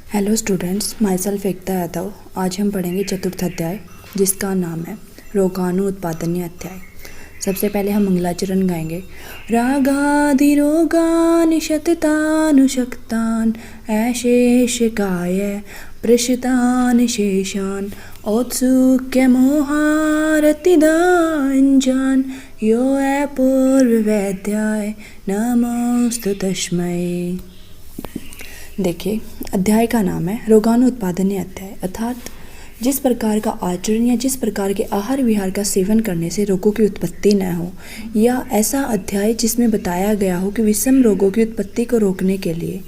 Hello students, my self एकता यादव। आज हम पढ़ेंगे चतुर्थ अध्याय जिसका नाम है रोगाणु उत्पादनीय अध्याय। सबसे पहले हम मंगलाचरण गाएंगे। रागादिरोगानि शततानुशक्तान् ऐशेषकाय प्रशितान् शेषान् औत्सुक्यमोहारतिदाञ्जान् यो पूर्ववैद्याय नमोस्तु तस्मै। देखिए, अध्याय का नाम है रोगाणु उत्पादनीय अध्याय, अर्थात जिस प्रकार का आचरण या जिस प्रकार के आहार विहार का सेवन करने से रोगों की उत्पत्ति न हो, या ऐसा अध्याय जिसमें बताया गया हो कि विषम रोगों की उत्पत्ति को रोकने के लिए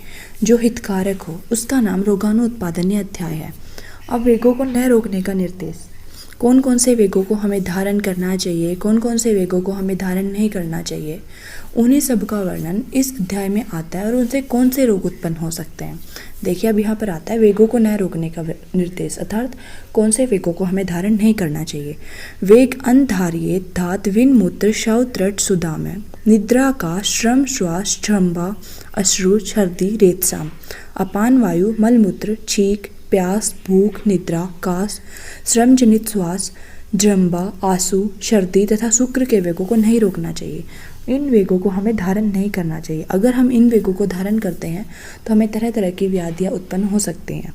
जो हितकारक हो, उसका नाम रोगाणु उत्पादनीय अध्याय है। अब वेगों को न रोकने का निर्देश, कौन कौन से वेगों को हमें धारण करना चाहिए, कौन कौन से वेगों को हमें धारण नहीं करना चाहिए, उन्हीं सब का वर्णन इस अध्याय में आता है और उनसे कौन से रोग उत्पन्न हो सकते हैं। देखिए, अब यहाँ पर आता है वेगों को न रोकने का निर्देश, अर्थात कौन से वेगों को हमें धारण नहीं करना चाहिए। वेग अनधारिये धात विन मूत्र शव त्रट सुदाम, निद्रा का श्रम श्वास श्रम्भा अश्रु छर्दी रेतसाम, अपान वायु मलमूत्र छींक प्यास भूख निद्रा कास श्रम जनित श्वास जृंभा आंसू सर्दी तथा शुक्र के वेगों को नहीं रोकना चाहिए। इन वेगों को हमें धारण नहीं करना चाहिए। अगर हम इन वेगों को धारण करते हैं तो हमें तरह तरह की व्याधियाँ उत्पन्न हो सकती हैं।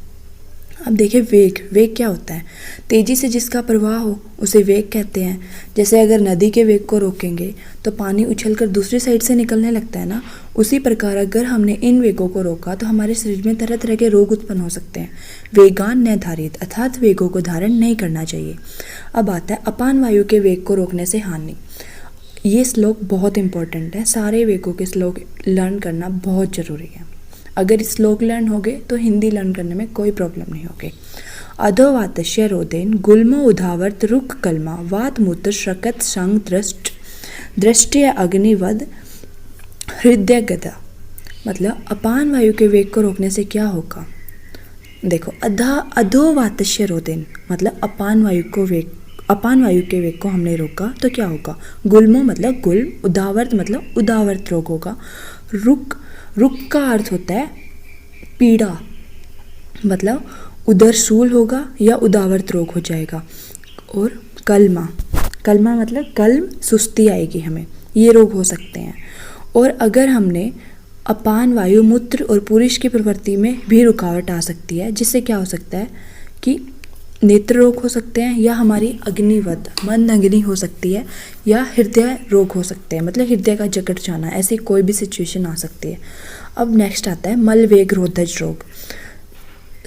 अब देखिए, वेग क्या होता है? तेजी से जिसका प्रवाह हो उसे वेग कहते हैं। जैसे अगर नदी के वेग को रोकेंगे तो पानी उछलकर दूसरी साइड से निकलने लगता है ना, उसी प्रकार अगर हमने इन वेगों को रोका तो हमारे शरीर में तरह तरह के रोग उत्पन्न हो सकते हैं। वेगान निर्धारित, अर्थात वेगों को धारण नहीं करना चाहिए। अब आता है अपान वायु के वेग को रोकने से हानि। ये श्लोक बहुत इंपॉर्टेंट है, सारे वेगों के श्लोक लर्न करना बहुत ज़रूरी है। अगर श्लोक लर्न हो गए तो हिंदी लर्न करने में कोई प्रॉब्लम नहीं होगी। अधोवातस्य रोदेन गुल्मो उधावर्त रुक कलमा वात मूत्र शकत संग दृष्टि अग्निवद हृदय गदा। मतलब अपान वायु के वेग को रोकने से क्या होगा? देखो, अधोवातस्य रोदेन मतलब अपान वायु के वेग को हमने रोका तो क्या होगा? गुल्मो मतलब गुल्म, उदावर्त मतलब उदावर्त रोग होगा। रुक का अर्थ होता है पीड़ा, मतलब उदरशूल होगा या उदावर्त रोग हो जाएगा। और कलमा मतलब कल्म, सुस्ती आएगी हमें, ये रोग हो सकते हैं। और अगर हमने अपान वायु मूत्र और पुरुष की प्रवृत्ति में भी रुकावट आ सकती है, जिससे क्या हो सकता है कि नेत्र रोग हो सकते हैं, या हमारी अग्निवध मंद अग्नि हो सकती है, या हृदय रोग हो सकते हैं, मतलब हृदय का जकड़ जाना, ऐसी कोई भी सिचुएशन आ सकती है। अब नेक्स्ट आता है मल वेग रोधज रोग।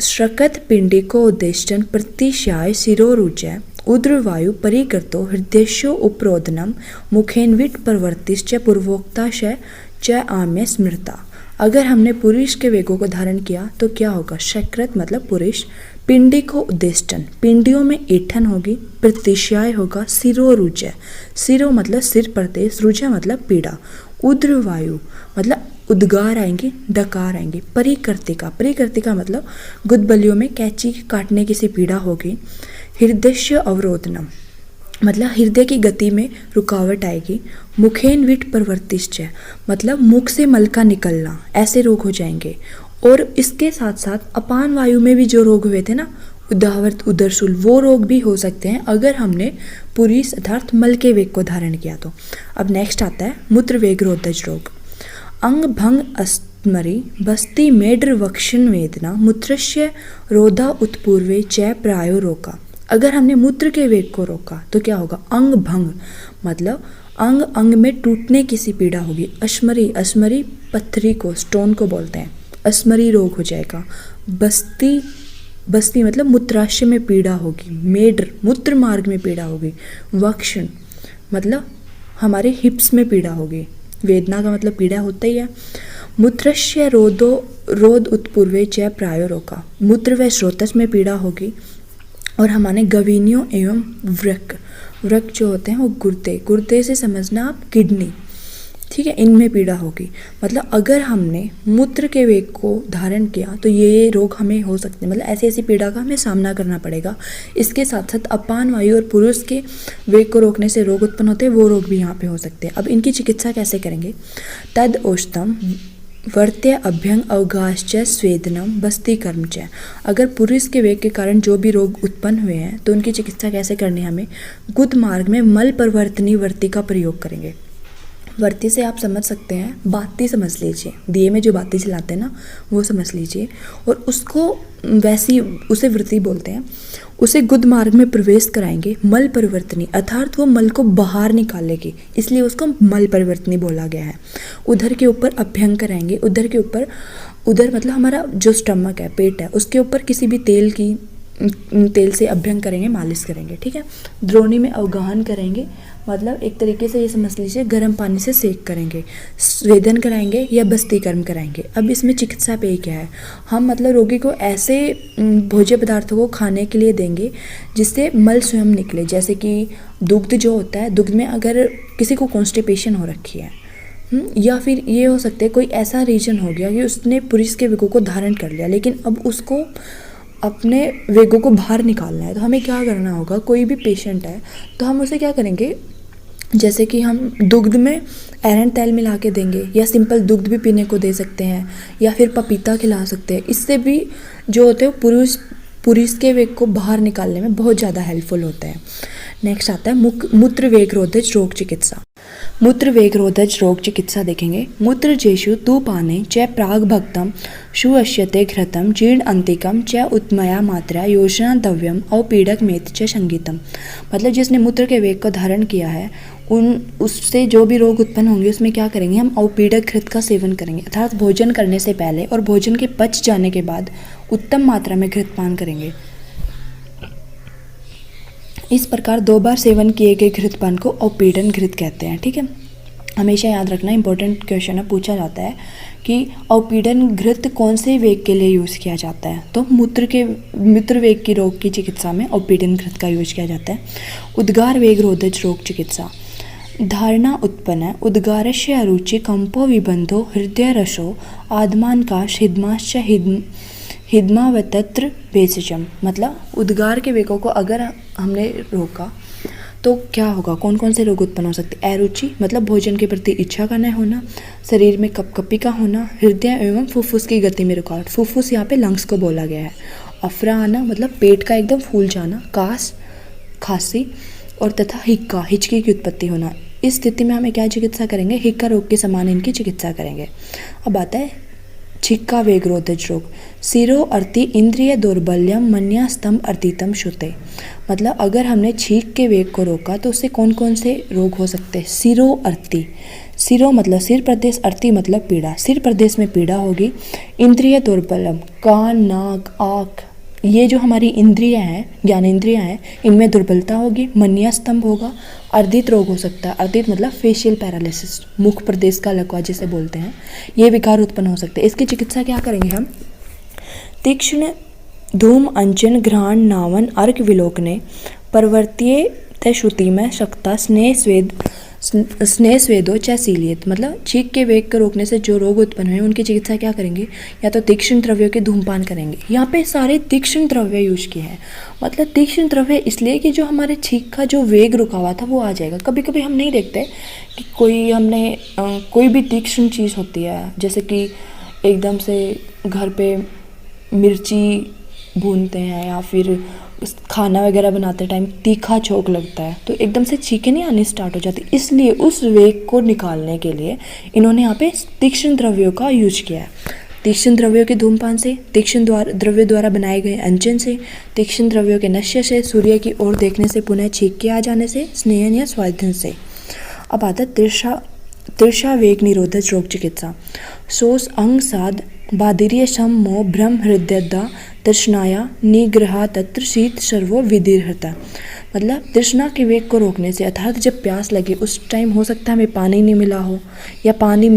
श्रकत पिंडी को उद्देश्यन प्रतिशाय शिरोरुजय उद्रवायु परिकृतो हृदयशो उपरोधनम मुखेन्विट प्रवर्तिश्च पूर्वोक्ताशय च आम्य स्मृता। अगर हमने पुरुष के वेगों को धारण किया तो क्या होगा? शक्रत मतलब पुरुष, पिंडी को उद्देष्टन, पिंडियों में ऐठन होगी, प्रतिशय होगा, सिरोरुजय, सिरो मतलब सिर प्रदेश, रुजय मतलब पीड़ा, उद्रवायु मतलब उद्गार आएंगे, डकार आएंगे, परिकृतिका मतलब गुदबलियों में कैंची काटने की सी पीड़ा होगी, हृदय अवरोधनम मतलब हृदय की गति में रुकावट आएगी, मुखेन विट प्रवर्तिश्च मतलब मुख से मल का निकलना, ऐसे रोग हो जाएंगे। और इसके साथ साथ अपान वायु में भी जो रोग हुए थे ना, उदावर्त उदरशूल, वो रोग भी हो सकते हैं अगर हमने पुरुष अर्थात मल के वेग को धारण किया तो। अब नेक्स्ट आता है मूत्र वेग रोधज रोग। अंग भंग अस्मरी बस्ती मेड्र वक्षण वेदना मूत्रस्य रोधा उत्पूर्वे च प्रायो रोका। अगर हमने मूत्र के वेग को रोका तो क्या होगा? अंग भंग मतलब अंग में टूटने की सी पीड़ा होगी। अश्मरी पत्थरी को, स्टोन को बोलते हैं, अस्मरी रोग हो जाएगा। बस्ती मतलब मूत्राशय में पीड़ा होगी, मेड्र मूत्र मार्ग में पीड़ा होगी, वक्षण मतलब हमारे हिप्स में पीड़ा होगी, वेदना का मतलब पीड़ा होता ही है। मूत्रस्य रोध उत्पूर्वे च प्रायो रोका, मूत्र व स्रोतस में पीड़ा होगी। और हमारे गवीनियों एवं वृक जो होते हैं वो गुर्दे से समझना आप किडनी, ठीक है, इनमें पीड़ा होगी। मतलब अगर हमने मूत्र के वेग को धारण किया तो ये रोग हमें हो सकते हैं, मतलब ऐसी ऐसी पीड़ा का हमें सामना करना पड़ेगा। इसके साथ साथ अपान वायु और पुरुष के वेग को रोकने से रोग उत्पन्न होते हैं, वो रोग भी यहाँ पे हो सकते हैं। अब इनकी चिकित्सा कैसे करेंगे? तद औषधम वर्त्य अभ्यंग अवगाश्च स्वेदनम बस्ती कर्म च। अगर पुरुष के वेग के कारण जो भी रोग उत्पन्न हुए हैं तो उनकी चिकित्सा कैसे करनी है हमें? गुद मार्ग में मल परिवर्तनी वर्ती का प्रयोग करेंगे। वर्ती से आप समझ सकते हैं, बाती समझ लीजिए, दिए में जो बाती चलाते हैं ना वो समझ लीजिए, और उसको वैसी उसे वृत्ति बोलते हैं। उसे गुद मार्ग में प्रवेश कराएंगे मल परिवर्तनी, अर्थात वो मल को बाहर निकालेगी, इसलिए उसको मल परिवर्तनी बोला गया है। उधर के ऊपर अभ्यंग कराएंगे, उधर के ऊपर, उधर मतलब हमारा जो स्टमक है, पेट है, उसके ऊपर किसी भी तेल से अभ्यंग करेंगे, मालिश करेंगे, ठीक है। द्रोणी में अवगाहन करेंगे, मतलब एक तरीके से ये समझ लीजिए गर्म पानी से सेक करेंगे। स्वेदन कराएंगे या बस्ती कर्म कराएंगे। अब इसमें चिकित्सा पेय क्या है? हम मतलब रोगी को ऐसे भोज्य पदार्थों को खाने के लिए देंगे जिससे मल स्वयं निकले, जैसे कि दुग्ध जो होता है, दुग्ध में अगर किसी को कॉन्स्टिपेशन हो रखी है, या फिर ये हो सकता है कोई ऐसा रीजन हो गया कि उसने पुरुष के वेगों को धारण कर लिया, लेकिन अब उसको अपने वेगों को बाहर निकालना है, तो हमें क्या करना होगा? कोई भी पेशेंट है तो हम उसे क्या करेंगे, जैसे कि हम दुग्ध में एरंड तेल मिला के देंगे, या सिंपल दुग्ध भी पीने को दे सकते हैं, या फिर पपीता खिला सकते हैं। इससे भी जो होते हैं पुरुष के वेग को बाहर निकालने में बहुत ज़्यादा हेल्पफुल होता है। नेक्स्ट आता है मूत्र वेगरोधज रोग चिकित्सा। मूत्र वेगरोधज रोग चिकित्सा देखेंगे। मूत्रजेषु तु पाने च प्राग भक्तम सुअश्यते घृतम जीर्ण अंतिकम च उत्मया मात्रा योजनातव्यम अवपीड़क मेत च संगीतम। मतलब जिसने मूत्र के वेग को धारण किया है उससे जो भी रोग उत्पन्न होंगे उसमें क्या करेंगे? हम अवपीड़क घृत का सेवन करेंगे, अर्थात भोजन करने से पहले और भोजन के पच जाने के बाद उत्तम मात्रा में घृत पान करेंगे। इस प्रकार 2 बार सेवन किए गए घृतपान को अवपीड़न घृत कहते हैं, ठीक है। हमेशा याद रखना, इंपॉर्टेंट क्वेश्चन है, पूछा जाता है कि अवपीड़न घृत कौन से वेग के लिए यूज़ किया जाता है? तो मूत्र वेग की रोग की चिकित्सा में अवपीड़न घृत का यूज किया जाता है। उद्गार वेग रोधज रोग चिकित्सा। धारणा उत्पन्न है उद्गारस्य अरुचि कंपो विबंधो हृदय रसो आदमान का हिदमाश्च हिदमावतत्र भेषजम। मतलब उद्गार के वेगों को अगर हमने रोका तो क्या होगा? कौन कौन से रोग उत्पन्न हो सकते हैं? अरुचि मतलब भोजन के प्रति इच्छा का न होना, शरीर में कपकपी का होना, हृदय एवं फुफ्फुस की गति में रुकावट, फुफ्फुस यहाँ पे लंग्स को बोला गया है। अफरा आना मतलब पेट का एकदम फूल जाना, कास, खांसी और तथा हिक्का, हिचकी की उत्पत्ति होना। इस स्थिति में हमें क्या चिकित्सा करेंगे? हिक्का रोग के समान इनकी चिकित्सा करेंगे। अब आता है छिक्का वेगरोधज रोग। सिरो अर्ति इंद्रिय दौर्बल्यम मन्यास्तम अर्तितम श्रुते। मतलब अगर हमने छींक के वेग को रोका तो उससे कौन कौन से रोग हो सकते हैं? सिरो अर्ति, सिरो मतलब सिर प्रदेश, अर्ति मतलब पीड़ा, सिर प्रदेश में पीड़ा होगी। इंद्रिय दौर्बल्यम कान, नाक, आँख, ये जो हमारी इंद्रियां हैं, ज्ञान इंद्रियां हैं, इनमें दुर्बलता होगी। मन्या स्तंभ होगा। अर्दित रोग हो सकता है, अर्दित मतलब फेशियल पैरालिसिस, मुख प्रदेश का लकवा जिसे बोलते हैं, ये विकार उत्पन्न हो सकते हैं। इसकी चिकित्सा क्या करेंगे हम? तीक्ष्ण धूम अंजन घ्राण नावन अर्क विलोकने परवर्तीय तय श्रुति में शक्ता स्नेह स्वेदो चैसीलियत। मतलब छींक के वेग को रोकने से जो रोग उत्पन्न हुए उनकी चिकित्सा क्या करेंगे? या तो तीक्ष्ण द्रव्यों के धूमपान करेंगे। यहाँ पे सारे तीक्ष्ण द्रव्य यूज किए हैं। मतलब तीक्ष्ण द्रव्य इसलिए कि जो हमारे छींक का जो वेग रुका हुआ था वो आ जाएगा। कभी कभी हम नहीं देखते कि कोई भी तीक्ष्ण चीज़ होती है, जैसे कि एकदम से घर पे मिर्ची भूनते हैं या फिर खाना वगैरह बनाते टाइम तीखा छोंक लगता है तो एकदम से छींकें नहीं आनी स्टार्ट हो जाती। इसलिए उस वेग को निकालने के लिए इन्होंने यहाँ पे तीक्ष्ण द्रव्यों का यूज किया है। तीक्ष्ण द्रव्यों के धूमपान से, तीक्ष्ण द्रव्य द्वारा बनाए गए अंजन से, तीक्ष्ण द्रव्यों के नश्य से, सूर्य की ओर देखने से, पुनः छींक के आ जाने से, स्नेहन या स्वाधीन से। अब आता तिरछा वेग निरोधक रोग चिकित्सा। शोष अंग साध बादिर्य सम मोह भ्रम हृदयदा तृष्णाया निग्रहा तत्र शीत सर्वो विदीर्हता। मतलब तृष्णा के वेग को रोकने से, अर्थात जब प्यास लगे उस टाइम हो सकता है हमें पानी नहीं मिला हो या पानी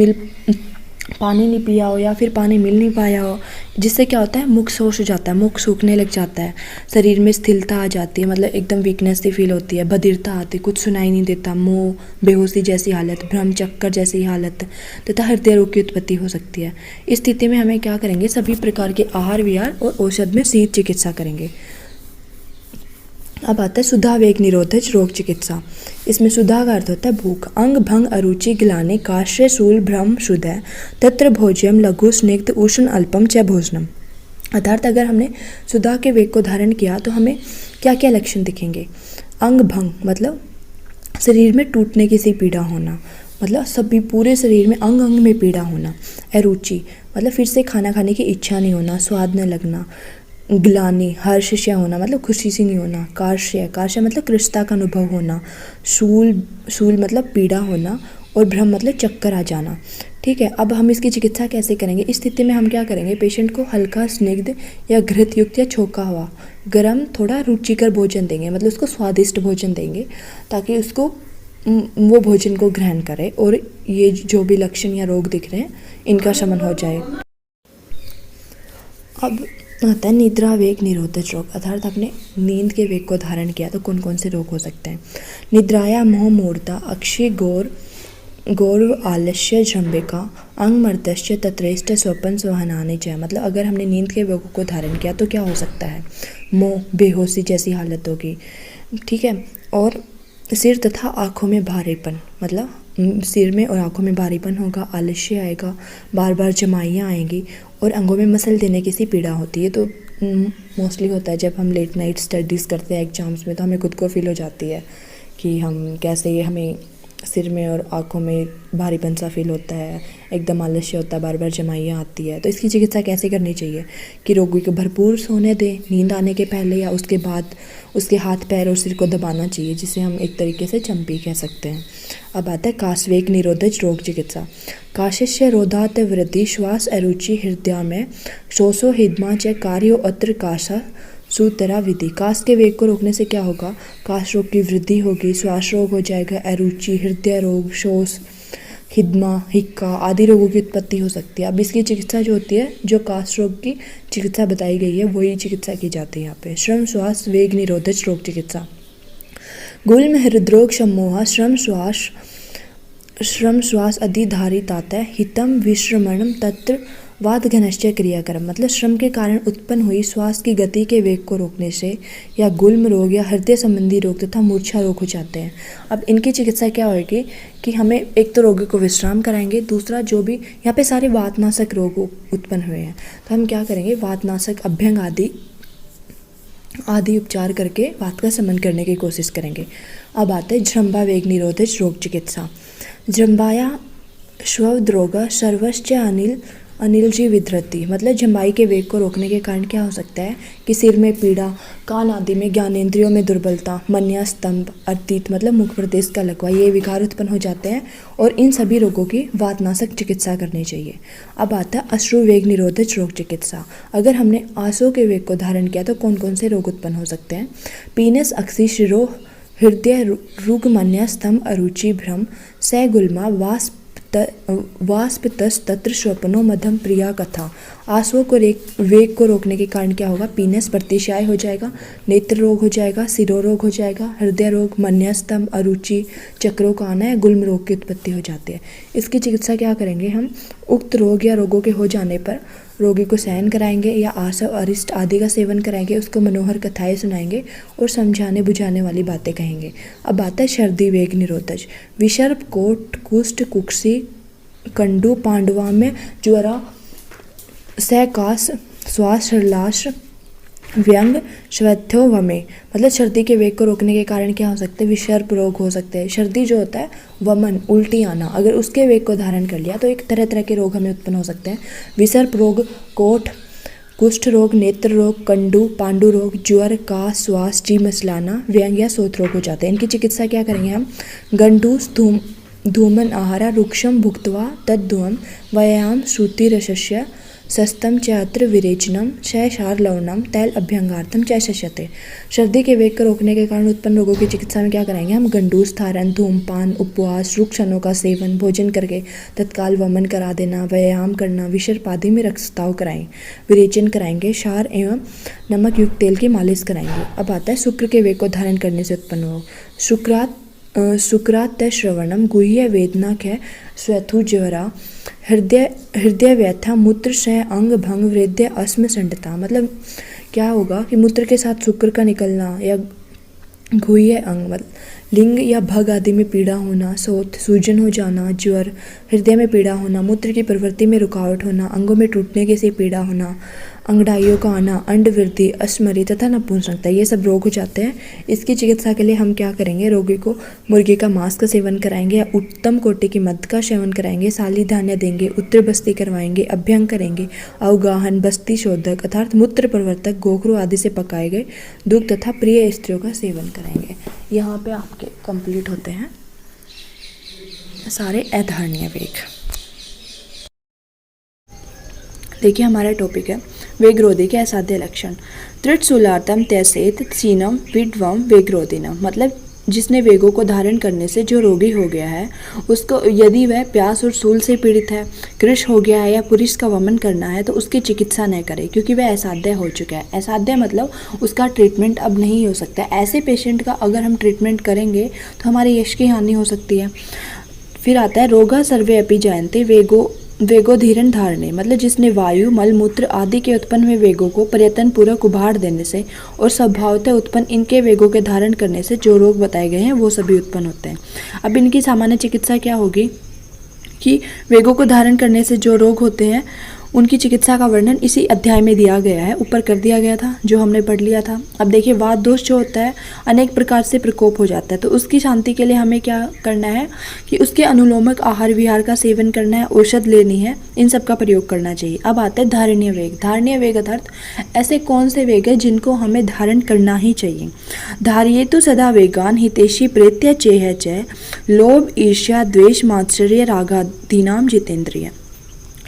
नहीं पिया हो या फिर पानी मिल नहीं पाया हो, जिससे क्या होता है? मुख शोष हो जाता है, मुख सूखने लग जाता है, शरीर में स्थिरता आ जाती है, मतलब एकदम वीकनेस सी फील होती है, बधिरता आती, कुछ सुनाई नहीं देता, मोह, बेहोशी जैसी हालत, भ्रम चक्कर जैसी हालत तथा हृदय रोग की उत्पत्ति हो सकती है। इस स्थिति में हमें क्या करेंगे? सभी प्रकार के आहार विहार और औषध में शीत चिकित्सा करेंगे। अब आता है सुधा वेग निरोधज रोग चिकित्सा। इसमें सुधा का अर्थ होता है भूख। अंग भंग अरुचि ग्लानि काश्य शूल भ्रम शुदय तत्र भोज्यम लघु स्निग्ध उष्ण अल्पम च भोजनम। अर्थात अगर हमने सुधा के वेग को धारण किया तो हमें क्या क्या लक्षण दिखेंगे। अंग भंग मतलब शरीर में टूटने की सी पीड़ा होना, मतलब सभी पूरे शरीर में अंग अंग में पीड़ा होना। अरुचि मतलब फिर से खाना खाने की इच्छा नहीं होना, स्वाद न लगना। ग्लानि हर्षस्य होना मतलब खुशी सी नहीं होना। कार्श्य कार्श्य मतलब कृशता का अनुभव होना। शूल शूल मतलब पीड़ा होना। और भ्रम मतलब चक्कर आ जाना। ठीक है, अब हम इसकी चिकित्सा कैसे करेंगे। इस स्थिति में हम क्या करेंगे, पेशेंट को हल्का स्निग्ध या घृत युक्त या छोका हुआ गर्म थोड़ा रुचिकर भोजन देंगे, मतलब उसको स्वादिष्ट भोजन देंगे ताकि उसको वो भोजन को ग्रहण करे और ये जो भी लक्षण या रोग दिख रहे हैं इनका शमन हो जाए। अब आता है निद्रा वेग निरोधज रोग। अर्थात आपने नींद के वेग को धारण किया तो कौन कौन से रोग हो सकते हैं। निद्राया मोह मूर्धा अक्षय गौरव आलस्य जृंबिका अंग मर्दश्य तत्रेष्ट स्वपन स्वहनाने च। मतलब अगर हमने नींद के वेगों को धारण किया तो क्या हो सकता है, मोह बेहोशी जैसी हालत होगी। ठीक है, और सिर तथा आँखों में भारीपन, मतलब सिर में और आँखों में भारीपन होगा, आलस्य आएगा, बार बार जमाइयाँ आएंगी और अंगों में मसल देने की सी पीड़ा होती है। तो मोस्टली होता है जब हम लेट नाइट स्टडीज़ करते हैं एग्जाम्स में, तो हमें खुद को फील हो जाती है कि हम कैसे, ये हमें सिर में और आँखों में भारीपन सा फील होता है, एकदम आलस्य होता है, बार बार जमाइयाँ आती है। तो इसकी चिकित्सा कैसे करनी चाहिए कि रोगी को भरपूर सोने दें, नींद आने के पहले या उसके बाद उसके हाथ पैर और सिर को दबाना चाहिए, जिसे हम एक तरीके से चंपी कह सकते हैं। अब आता है काशवेग निरोधज रोग चिकित्सा। काशस्य रोधात वृद्धि श्वास अरुचि हृदय में शोषो हिदमा च कार्यो अत्र काशा सुतरा विधि। काश के वेग को रोकने से क्या होगा, काश रोग की वृद्धि होगी, श्वास रोग हो जाएगा, अरुचि, हृदय रोग, शोष, हिदमा, हिक्का आदि रोगों की उत्पत्ति हो सकती है। अब इसकी चिकित्सा जो होती है, जो काश रोग की चिकित्सा बताई गई है वही चिकित्सा की जाती है यहाँ पे। श्रम श्वास वेग निरोधज रोग चिकित्सा। गुल्म हृदरोग सम्मोह श्रम श्वास अधिधारितात हितम विश्रमणम तत्र वात घनश्चय क्रियाक्रम। मतलब श्रम के कारण उत्पन्न हुई श्वास की गति के वेग को रोकने से या गुल्म रोग या हृदय संबंधी रोग तथा मूर्छा रोग हो जाते हैं। अब इनकी चिकित्सा क्या होगी कि हमें एक तो रोगी को विश्राम कराएंगे, दूसरा जो भी यहाँ पे सारे वातनाशक रोग उत्पन्न हुए हैं तो हम क्या करेंगे, वातनाशक अभ्यंग आदि उपचार करके वात का शमन करने की कोशिश करेंगे। अब आते हैं जृंभा वेग निरोधज रोग चिकित्सा। जृंभाया श्वद्रोग सर्वश्च अनिल जी विधृति। मतलब जम्बाई के वेग को रोकने के कारण क्या हो सकता है कि सिर में पीड़ा, कान आदि में ज्ञानेंद्रियों में दुर्बलता, मन्या स्तंभ अर्थित मतलब मुख प्रदेश का लकवा, ये विकार उत्पन्न हो जाते हैं और इन सभी रोगों की वातनाशक चिकित्सा करनी चाहिए। अब आता है अश्रु वेग निरोधज रोग चिकित्सा। अगर हमने आंसू के वेग को धारण किया तो कौन कौन से रोग उत्पन्न हो सकते हैं। पीनस अक्सी शिरो हृदय रुग मन्या स्तंभ अरुचि भ्रम स गुल्मा वाष्पतस तत्र स्वप्नो मध्यम प्रिया कथा। आंसुओं को वेग को रोकने के कारण क्या होगा, पीनस प्रतिशाय हो जाएगा, नेत्र रोग हो जाएगा, सिरोरोग हो जाएगा, हृदय रोग, मन्यस्तंभ, अरुचि, चक्रों का आना या गुल्म रोग की उत्पत्ति हो जाती है। इसकी चिकित्सा क्या करेंगे हम, उक्त रोग या रोगों के हो जाने पर रोगी को शयन कराएंगे या आसव अरिष्ट आदि का सेवन कराएंगे, उसको मनोहर कथाएं सुनाएंगे और समझाने बुझाने वाली बातें कहेंगे। अब आता है सर्दी वेग निरोधज। विसर्प कोट कुष्ठ कुक्षी कंडू पांडवा में ज्वरा सहकाश श्वास हृलाश व्यंग श्वथ्यो वमे। मतलब सर्दी के वेग को रोकने के कारण क्या हो सकते हैं, विसर्प रोग हो सकते हैं। सर्दी जो होता है वमन उल्टी आना, अगर उसके वेग को धारण कर लिया तो एक तरह तरह के रोग हमें उत्पन्न हो सकते हैं। विसर्प रोग, कोठ कुष्ठ रोग, नेत्र रोग, कंडू पांडु रोग, ज्वर का श्वास जी मसलाना, व्यंग या सोत रोग हो जाते हैं। इनकी चिकित्सा क्या करेंगे हम, गंडूस धूमन आहारा रुक्षम भुक्त्वा तद्धुम व्यायाम श्रुति रसस्य सस्तम च अत्र विरेचनम क्षयसार लवणम तैल अभ्यंगार्थम च शस्यते। सर्दी के वेग को रोकने के कारण उत्पन्न रोगों की चिकित्सा में क्या कराएंगे हम, गंडूस धारण, धूमपान, उपवास, रुक्षणों का सेवन, भोजन करके तत्काल वमन करा देना, व्यायाम करना, विसर्प आदि में रक्तस्राव कराएं, विरेचन कराएंगे, क्षार एवं नमक युक्त तेल की मालिश कराएंगे। अब आता है शुक्र के वेग को धारण करने से उत्पन्न हो। शुक्रात श्रवणम गुह्य वेदना ख स्वथु ज्वरा हृदय व्यथा मूत्र से अंग भंग वृद्ध अस्म संडता। मतलब क्या होगा कि मूत्र के साथ शुक्र का निकलना या घुय्ये अंग लिंग या भग आदि में पीड़ा होना, शोथ सूजन हो जाना, ज्वर, हृदय में पीड़ा होना, मूत्र की प्रवृत्ति में रुकावट होना, अंगों में टूटने के से पीड़ा होना, अंगड़ाइयों का आना, अंड वृद्धि, अश्मरी तथा नपुंसकता, ये सब रोग हो जाते हैं। इसकी चिकित्सा के लिए हम क्या करेंगे, रोगी को मुर्गी का मांस का सेवन कराएंगे या उत्तम कोटि की मद का सेवन कराएंगे, साली धान्य देंगे, उत्तर बस्ती करवाएंगे, अभ्यंग करेंगे, अवगाहन, बस्ती शोधक अर्थात मूत्र प्रवर्तक, गोखरू आदि से पकाए गए दूध तथा प्रिय स्त्रियों का सेवन कराएंगे। यहाँ पे आपके कंप्लीट होते हैं सारे अधारणीय वेग। देखिए हमारा टॉपिक है वेगरोधी के असाध्य लक्षण। त्रिशूलार्थम त्यसेत चीनम विड्वम वेगरोधिनम, मतलब जिसने वेगों को धारण करने से जो रोगी हो गया है उसको, यदि वह प्यास और शूल से पीड़ित है, कृश हो गया है या पुरुष का वमन करना है तो उसकी चिकित्सा न करे, क्योंकि वह असाध्य हो चुका है। असाध्य मतलब उसका ट्रीटमेंट अब नहीं हो सकता। ऐसे पेशेंट का अगर हम ट्रीटमेंट करेंगे तो हमारे यश की हानि हो सकती है। फिर आता है रोगा सर्वे अपि जायन्ते वेगोधीरण धारणे, मतलब जिसने वायु, मल, मूत्र आदि के उत्पन्न हुए वेगों को प्रयत्न पूर्वक उभार देने से और स्वभावतः उत्पन्न इनके वेगों के धारण करने से जो रोग बताए गए हैं वो सभी उत्पन्न होते हैं। अब इनकी सामान्य चिकित्सा क्या होगी कि वेगों को धारण करने से जो रोग होते हैं उनकी चिकित्सा का वर्णन इसी अध्याय में दिया गया है, ऊपर कर दिया गया था जो हमने पढ़ लिया था। अब देखिए वात दोष जो होता है अनेक प्रकार से प्रकोप हो जाता है, तो उसकी शांति के लिए हमें क्या करना है कि उसके अनुलोमक आहार विहार का सेवन करना है, औषध लेनी है, इन सब का प्रयोग करना चाहिए। अब आते हैं धारणीय वेग। धारणीय वेग अर्थात ऐसे कौन से वेग है जिनको हमें धारण करना ही चाहिए। धारिये तो सदा वेगान हितेशी प्रेत्य चेह च लोभ ईर्ष्या द्वेष मात्सर्य रागादीनाम जितेंद्रिय।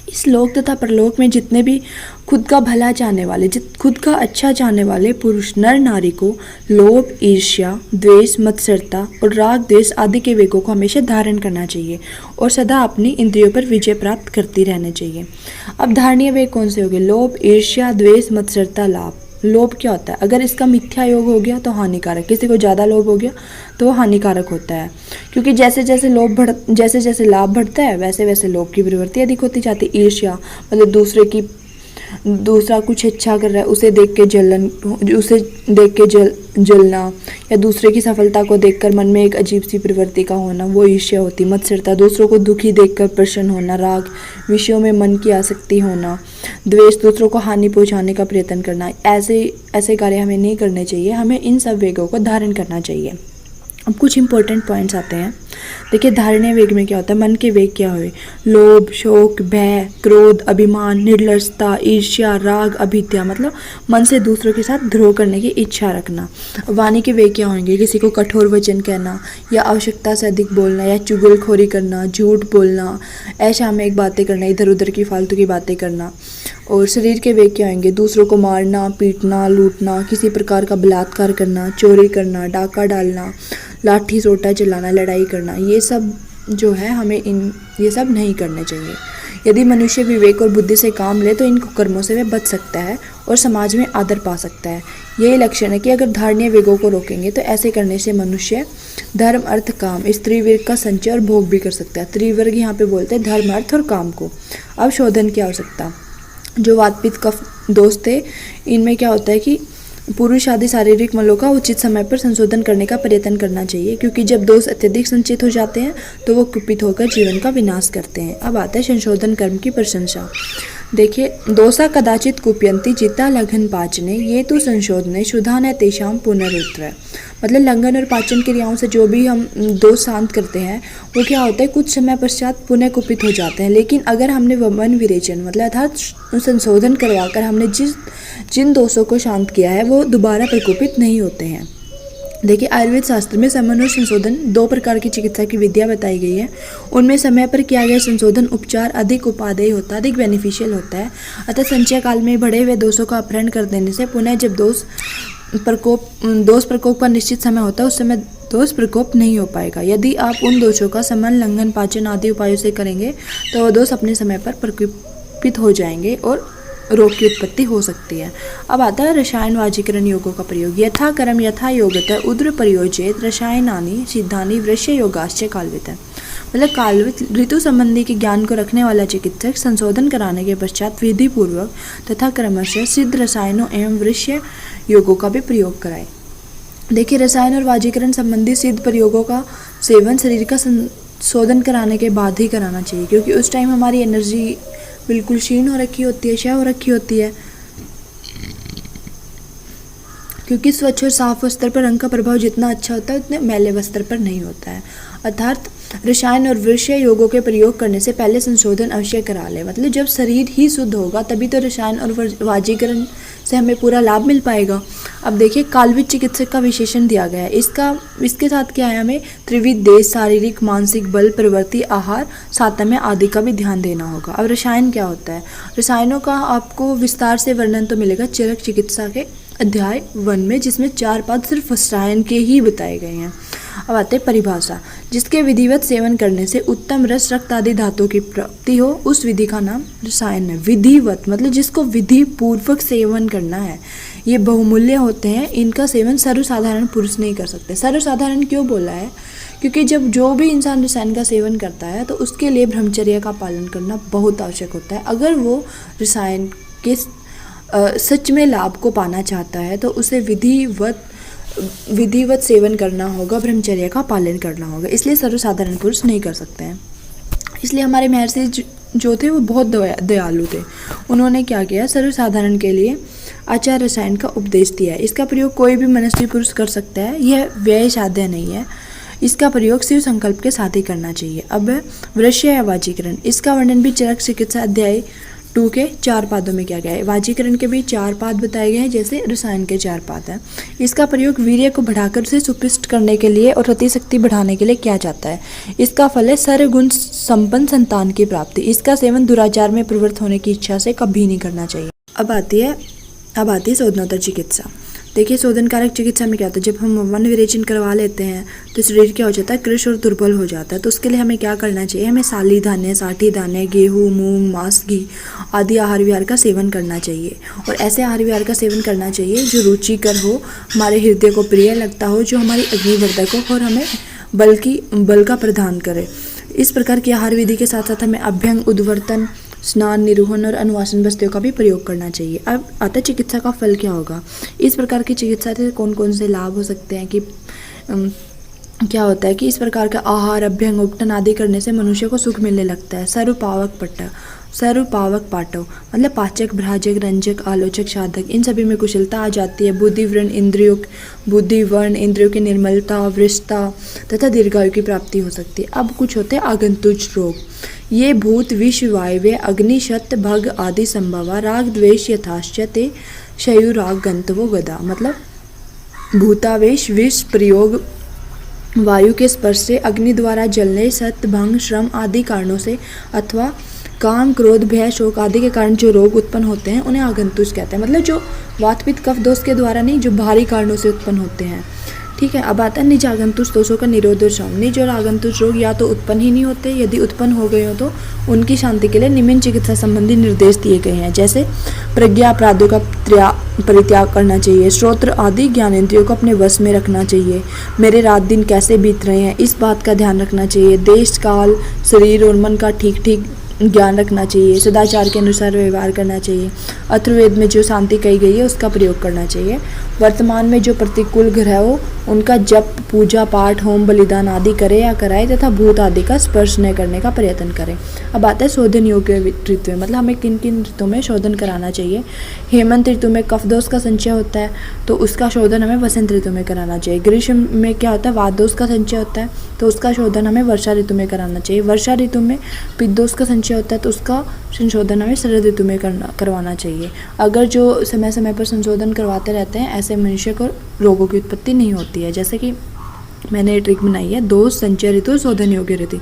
इस लोक तथा परलोक में जितने भी खुद का भला चाहने वाले, खुद का अच्छा चाहने वाले पुरुष नर नारी को लोभ, ईर्ष्या, द्वेष, मत्सरता और राग द्वेष आदि के वेगों को हमेशा धारण करना चाहिए और सदा अपनी इंद्रियों पर विजय प्राप्त करती रहना चाहिए। अब धारणीय वेग कौन से हो गए? लोभ, ईर्ष्या, द्वेष, मत्सरता, लाभ। लोभ क्या होता है? अगर इसका मिथ्या योग हो गया तो हानिकारक, किसी को ज़्यादा लोभ हो गया तो वो हानिकारक होता है, क्योंकि जैसे जैसे लाभ बढ़ता है वैसे वैसे लोभ की प्रवृत्ति अधिक होती जाती है। ईर्ष्या मतलब दूसरा कुछ अच्छा कर रहा है उसे देख के जलना या दूसरे की सफलता को देखकर मन में एक अजीब सी प्रवृत्ति का होना, वो ईर्ष्या होती। मत्सरता दूसरों को दुखी देखकर प्रसन्न होना। राग विषयों में मन की आसक्ति होना। द्वेष दूसरों को हानि पहुंचाने का प्रयत्न करना। ऐसे कार्य हमें नहीं करने चाहिए, हमें इन सब वेगों को धारण करना चाहिए। अब कुछ इंपॉर्टेंट पॉइंट्स आते हैं। देखिए धारणीय वेग में क्या होता है? मन के वेग क्या हुए? लोभ, शोक, भय, क्रोध, अभिमान, निर्लसता, ईर्ष्या, राग, अभिद्या, मतलब मन से दूसरों के साथ द्रोह करने की इच्छा रखना। वाणी के वेग क्या होंगे? किसी को कठोर वचन कहना या आवश्यकता से अधिक बोलना या चुगलखोरी करना, झूठ बोलना, असामयिक बातें करना, इधर उधर की फालतू की बातें करना। और शरीर के वेग क्या होंगे? दूसरों को मारना, पीटना, लूटना, किसी प्रकार का बलात्कार करना, चोरी करना, डाका डालना, लाठी सोटा चलाना, लड़ाई करना, ये सब जो है हमें ये सब नहीं करने चाहिए। यदि मनुष्य विवेक और बुद्धि से काम ले तो इन कर्मों से वह बच सकता है और समाज में आदर पा सकता है। यही लक्षण है कि अगर धारणीय वेगों को रोकेंगे तो ऐसे करने से मनुष्य धर्म, अर्थ, काम, इस त्रिवर्ग का संचय और भोग भी कर सकता है। त्रिवर्ग यहाँ पे बोलते हैं धर्म, अर्थ और काम को। अब शोधन की आवश्यकता। जो वात पित्त कफ दोष थे इनमें क्या होता है कि पुरुष आदि शारीरिक मलों का उचित समय पर संशोधन करने का प्रयत्न करना चाहिए, क्योंकि जब दोष अत्यधिक संचित हो जाते हैं तो वो कुपित होकर जीवन का विनाश करते हैं। अब आता है संशोधन कर्म की प्रशंसा। देखिए दोषा कदाचित कुप्यंती जिता लघन पाचने ये तो संशोधने शुद्धा न तेषाम पुनरुत्व। मतलब लंघन और पाचन क्रियाओं से जो भी हम दोष शांत करते हैं वो क्या होता है, कुछ समय पश्चात पुनः कुपित हो जाते हैं। लेकिन अगर हमने वमन विरेचन मतलब अर्थात संशोधन करवाकर हमने जिन दोषों को शांत किया है वो दोबारा प्रकोपित नहीं होते हैं। देखिए आयुर्वेद शास्त्र में समन और संशोधन दो प्रकार की चिकित्सा की विद्या बताई गई है। उनमें समय पर किया गया संशोधन उपचार अधिक उपादेय होता है, अधिक बेनिफिशियल होता है। अतः संचय काल में बढ़े हुए दोषों का अपहरण कर देने से पुनः जब दोष प्रकोप का निश्चित समय होता है उस समय दोष प्रकोप नहीं हो पाएगा। यदि आप उन दोषों का समन, लंघन, पाचन आदि उपायों से करेंगे तो वह दोष अपने समय पर प्रकोपित हो जाएंगे और रोग की उत्पत्ति हो सकती है। अब आता है रसायन वाजीकरण योगों का प्रयोग। यथा कर्म यथा योगतः उद्र प्रयोजेत रसायनानि सिद्धानि वृश्य योगाश्च काल्वितः। मतलब काल्वित ऋतु संबंधी के ज्ञान को रखने वाला चिकित्सक संशोधन कराने के पश्चात विधि पूर्वक तथा क्रमशः सिद्ध रसायनों एवं वृश्य योगों का भी प्रयोग कराए। देखिए, रसायन और वाजीकरण संबंधी सिद्ध प्रयोगों का सेवन शरीर का संशोधन कराने के बाद ही कराना चाहिए, क्योंकि उस टाइम हमारी एनर्जी बिल्कुल क्षीण हो रखी होती है, क्षय हो रखी होती है, क्योंकि स्वच्छ और साफ वस्त्र पर रंग का प्रभाव जितना अच्छा होता है उतने मैले वस्त्र पर नहीं होता है। अर्थात रसायन और विषय योगों के प्रयोग करने से पहले संशोधन अवश्य करा ले। मतलब जब शरीर ही शुद्ध होगा तभी तो रसायन और वाजीकरण से हमें पूरा लाभ मिल पाएगा। अब देखिए, काल्विक चिकित्सक का विशेषण दिया गया है। इसके साथ क्या है, हमें त्रिविध देश, शारीरिक मानसिक बल, प्रवृत्ति, आहार, सातम्य आदि का भी ध्यान देना होगा। अब रसायन क्या होता है? रसायनों का आपको विस्तार से वर्णन तो मिलेगा चरक चिकित्सा के अध्याय 1 में, जिसमें 4 पाद सिर्फ रसायन के ही बताए गए हैं। अब आते हैं परिभाषा। जिसके विधिवत सेवन करने से उत्तम रस, रक्त आदि धातुओं की प्राप्ति हो, उस विधि का नाम रसायन है। विधिवत मतलब जिसको विधि पूर्वक सेवन करना है। ये बहुमूल्य होते हैं, इनका सेवन सर्वसाधारण पुरुष नहीं कर सकते। सर्वसाधारण क्यों बोला है? क्योंकि जब जो भी इंसान रसायन का सेवन करता है तो उसके लिए ब्रह्मचर्य का पालन करना बहुत आवश्यक होता है। अगर वो रसायन के सच में लाभ को पाना चाहता है तो उसे विधिवत सेवन करना होगा, ब्रह्मचर्य का पालन करना होगा। इसलिए सर्वसाधारण पुरुष नहीं कर सकते हैं। इसलिए हमारे महर्षि जो थे वो बहुत दयालु थे। उन्होंने क्या किया, सर्वसाधारण के लिए आचार रसायन का उपदेश दिया है। इसका प्रयोग कोई भी मनस्वी पुरुष कर सकता है। यह व्यय साध्य नहीं है। इसका प्रयोग शिव संकल्प के साथ ही करना चाहिए। अब वृश्य या वाजीकरण, इसका वर्णन भी चरक चिकित्सा अध्याय 2 के 4 पादों में किया गया है। वाजीकरण के भी 4 पाद बताए गए हैं, जैसे रसायन के 4 पाद हैं। इसका प्रयोग वीर्य को बढ़ाकर उसे सुपुष्ट करने के लिए और रति शक्ति बढ़ाने के लिए किया जाता है। इसका फल है सर्वगुण संपन्न संतान की प्राप्ति। इसका सेवन दुराचार में प्रवृत्त होने की इच्छा से कभी नहीं करना चाहिए। अब आती है शोधनोत्तर चिकित्सा। देखिए, शोधनकारक चिकित्सा में क्या होता है, जब हम वन विरेचन करवा लेते हैं तो शरीर क्या हो जाता है, कृश और दुर्बल हो जाता है। तो उसके लिए हमें क्या करना चाहिए, हमें साली धान्य, साठी धान्य, गेहूँ, मूंग, मांस, घी आदि आहार विहार का सेवन करना चाहिए। और ऐसे आहार विहार का सेवन करना चाहिए जो रुचिकर हो, हमारे हृदय को प्रिय लगता हो, जो हमारी अग्निवर्धक हो और हमें बल का प्रदान करे। इस प्रकार की आहार विधि के साथ साथ हमें अभ्यंग, उद्वर्तन, स्नान, निरूहण और अनुवासन वस्तुओं का भी प्रयोग करना चाहिए। अब आता चिकित्सा का फल क्या होगा। इस प्रकार की चिकित्सा से कौन कौन से लाभ हो सकते हैं कि क्या होता है कि इस प्रकार का आहार, अभ्यंग, उपटन आदि करने से मनुष्य को सुख मिलने लगता है। सर्वपावक पाठव मतलब पाचक, भ्राजक, रंजक, आलोचक, साधक, इन सभी में कुशलता आ जाती है। बुद्धि वर्ण इंद्रियों की निर्मलता, वृषता तथा दीर्घायु की प्राप्ति हो सकती है। अब कुछ होते हैं आगंतुक रोग। ये भूत, विष, वायव्य, अग्नि, शत, भग आदि संभवा, राग द्वेष यथाश्चते, शयु राग गंतवो गदा। मतलब भूतावेश, विष प्रयोग, वायु के स्पर्श से, अग्नि द्वारा जलने, सत, भंग, श्रम आदि कारणों से अथवा काम, क्रोध, भय, शोक आदि के कारण जो रोग उत्पन्न होते हैं उन्हें आगंतुक कहते हैं। मतलब जो वात पित्त कफ दोष के द्वारा नहीं, जो बाहरी कारणों से उत्पन्न होते हैं। ठीक है। अब आता है निज आगंतुक दोषों का निरोध और शम। निज और आगंतुक रोग या तो उत्पन्न ही नहीं होते, यदि उत्पन्न हो गए हो तो उनकी शांति के लिए निम्न चिकित्सा संबंधी निर्देश दिए गए हैं। जैसे प्रज्ञा अपराधों का परित्याग करना चाहिए, श्रोत्र आदि ज्ञानेंद्रियों को अपने वश में रखना चाहिए, मेरे रात दिन कैसे बीत रहे हैं इस बात का ध्यान रखना चाहिए, देश काल शरीर और मन का ठीक ठीक ज्ञान रखना चाहिए, सदाचार के अनुसार व्यवहार करना चाहिए, अथर्ववेद में जो शांति कही गई है उसका प्रयोग करना चाहिए, वर्तमान में जो प्रतिकूल ग्रह हो उनका जप, पूजा पाठ, होम, बलिदान आदि करे या कराए तथा भूत आदि का स्पर्श न करने का प्रयत्न करें। अब आता है शोधन योग्य ऋतु में, मतलब हमें किन किन ऋतु में शोधन कराना चाहिए। हेमंत ऋतु में कफ दोष का संचय होता है तो उसका शोधन हमें वसंत ऋतु में कराना चाहिए। ग्रीष्म में क्या होता है, वात दोष का संचय होता है तो उसका शोधन हमें वर्षा ऋतु में कराना चाहिए। वर्षा ऋतु में पित्त दोष का संचय होता है तो उसका संशोधन हमें शरद ऋतु में करवाना चाहिए। अगर जो समय समय पर संशोधन करवाते रहते हैं ऐसे मनुष्य को रोगों की उत्पत्ति नहीं होती है। जैसे कि मैंने ये ट्रिक बनाई है, दोष संचय ऋतु, शोधन योग्य ऋतु।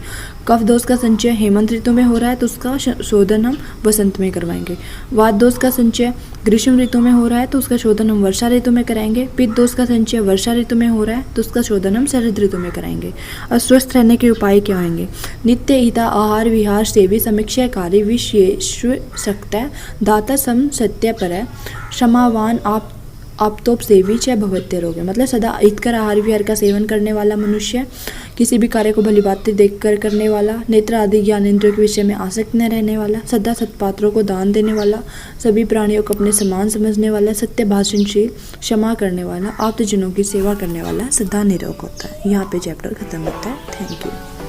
कफ दोष का संचय हेमंत ऋतु में हो रहा है तो उसका शोधन हम वसंत में करवाएंगे। वात दोष का संचय ग्रीष्म ऋतु में हो रहा है तो उसका शोधन हम वर्षा ऋतु में कराएंगे। पित्त दोष का संचय वर्षा ऋतु में हो रहा है तो उसका शोधन हम शरद ऋतु में कराएंगे। और स्वस्थ रहने के उपाय क्या होंगे, नित्य हिता आहार विहार सेवी समीक्षाकारी विशेष सकता दाता सम सत्य पर क्षमावान आप आप्तोपसेवी च भवत्य रोगे, मतलब सदा हितकर आहार विहार का सेवन करने वाला मनुष्य, किसी भी कार्य को भली बातें देख कर करने वाला, नेत्र आदि ज्ञानेंद्रियों के विषय में आसक्त न रहने वाला, सदा सत्पात्रों को दान देने वाला, सभी प्राणियों को अपने समान समझने वाला, सत्य भाषणशील, क्षमा करने वाला, आप्तजनों की सेवा करने वाला सदा निरोग होता है। यहाँ पे चैप्टर खत्म होता है। Thank you.